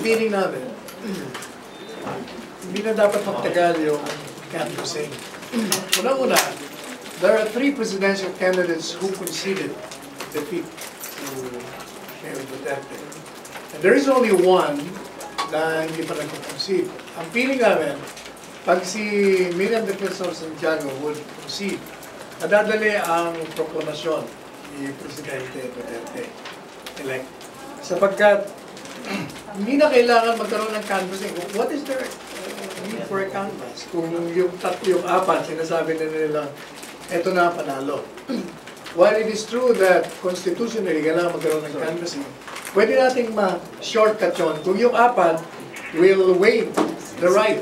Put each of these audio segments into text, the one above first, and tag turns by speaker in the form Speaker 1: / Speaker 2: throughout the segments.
Speaker 1: feeling namin, hindi na dapat magtagal yung canvassing. Una-una, there are 3 presidential candidates who conceded defeat to Mayor Duterte. And there is only one na hindi pa nag-concede. Ang feeling namin, pag si Miriam Defensor Santiago would concede, nadadali ang proklamasyon ni Presidente Duterte elect. Sapagkat hindi na kailangan magkaroon ng canvassing. What is their need for a canvass? Kung yung 3, yung 4, sinasabi na nila, eto na panalo. While it is true that constitutionally kailangan magkaroon ng canvassing, pwede nating ma-shortcut yun. Kung yung 4 will waive the right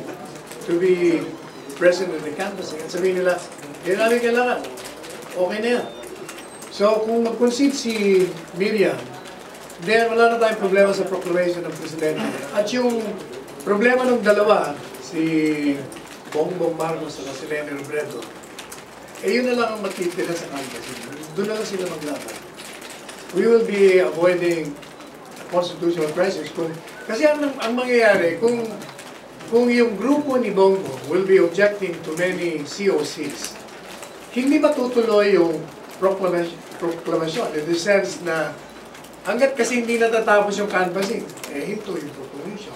Speaker 1: to be present in the canvassing at sabihin nila, hindi namin kailangan. Okay na yan. So kung mag-concede si Miriam, then wala na tayong problema sa proclamation ng Presidente. At yung problema ng dalawa, si Bongbong Marcos at si Leni Robredo, yun na lang ang matitira sa canvassing. Doon na lang sila maglaban. We will be avoiding a constitutional crisis. Kasi ang mangyayari, kung yung grupo ni Bongbong will be objecting to many COCs, hindi matutuloy yung proclamation in the sense na hanggat kasi hindi natatapos yung canvassing, hinto yung proclamation.